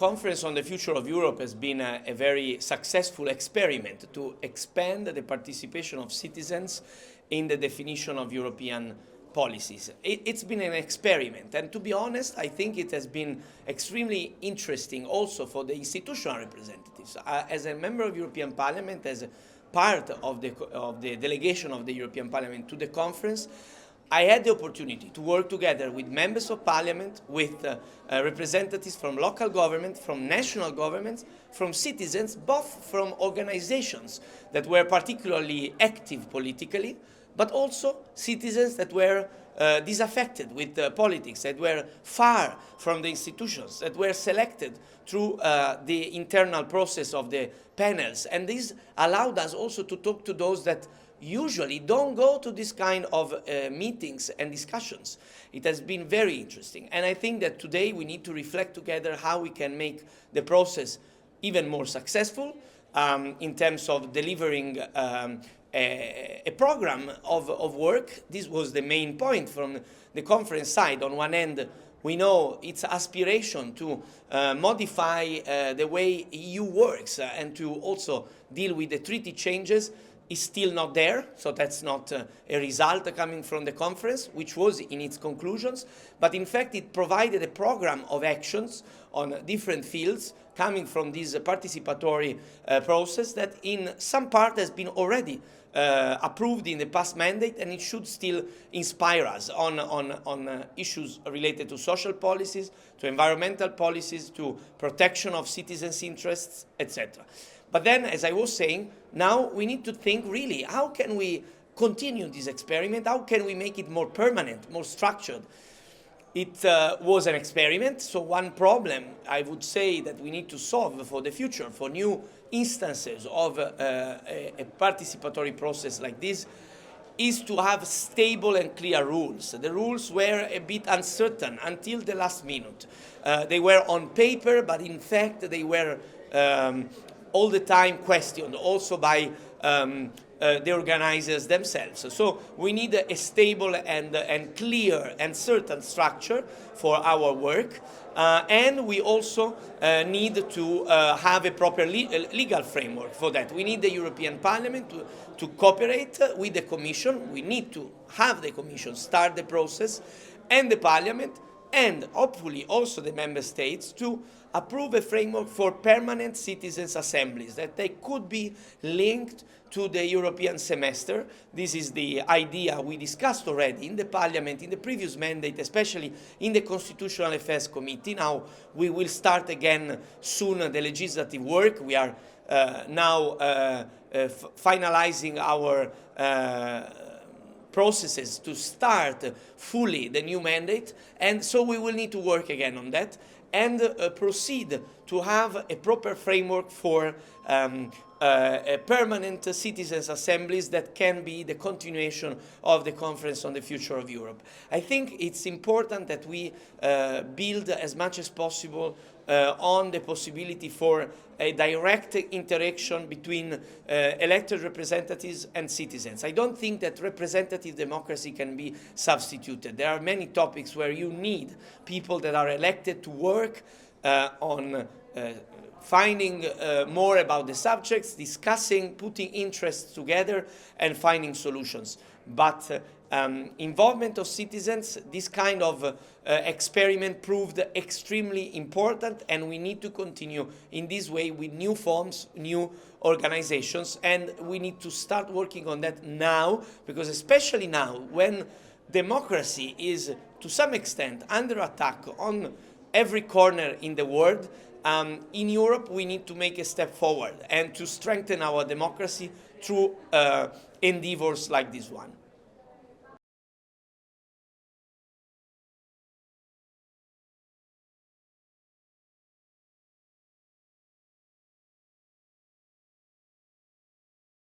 Conference on the Future of Europe has been a very successful experiment to expand the participation of citizens in the definition of European policies. It's been an experiment, and to be honest, I think it has been extremely interesting also for the institutional representatives. As a member of European Parliament, as a part of the delegation of the European Parliament to the conference, I had the opportunity to work together with members of parliament, with representatives from local government, from national governments, from citizens, both from organizations that were particularly active politically, but also citizens that were disaffected with politics, that were far from the institutions, that were selected through the internal process of the panels. And this allowed us also to talk to those that usually don't go to this kind of meetings and discussions. It has been very interesting. And I think that today we need to reflect together how we can make the process even more successful in terms of delivering a program of work. This was the main point from the conference side. On one end, we know its aspiration to modify the way EU works and to also deal with the treaty changes is still not there, so that's not a result coming from the conference, which was in its conclusions, but in fact it provided a program of actions on different fields coming from this participatory process that in some part has been already approved in the past mandate, and it should still inspire us on issues related to social policies, to environmental policies, to protection of citizens' interests, etc. But then, as I was saying, now we need to think really, how can we continue this experiment? How can we make it more permanent, more structured? It was an experiment, so one problem I would say that we need to solve for the future, for new instances of a participatory process like this, is to have stable and clear rules. The rules were a bit uncertain until the last minute. They were on paper, but in fact they were all the time questioned, also by the organizers themselves. So we need a stable and clear and certain structure for our work, and we also need to have a proper legal framework for that. We need the European Parliament to cooperate with the Commission. We need to have the Commission start the process, and the Parliament, and hopefully also the Member States, to approve a framework for permanent citizens' assemblies, that they could be linked to the European semester. This is the idea we discussed already in the Parliament, in the previous mandate, especially in the Constitutional Affairs Committee. Now we will start again soon the legislative work. We are now finalizing our processes to start fully the new mandate, and so we will need to work again on that and proceed to have a proper framework for permanent citizens' assemblies that can be the continuation of the Conference on the Future of Europe. I think it's important that we build as much as possible on the possibility for a direct interaction between elected representatives and citizens. I don't think that representative democracy can be substituted. There are many topics where you need people that are elected to work on finding more about the subjects, discussing, putting interests together, and finding solutions. But involvement of citizens, this kind of experiment proved extremely important, and we need to continue in this way with new forms, new organizations, and we need to start working on that now, because especially now, when democracy is to some extent under attack on every corner in the world, in Europe we need to make a step forward and to strengthen our democracy through endeavors like this one.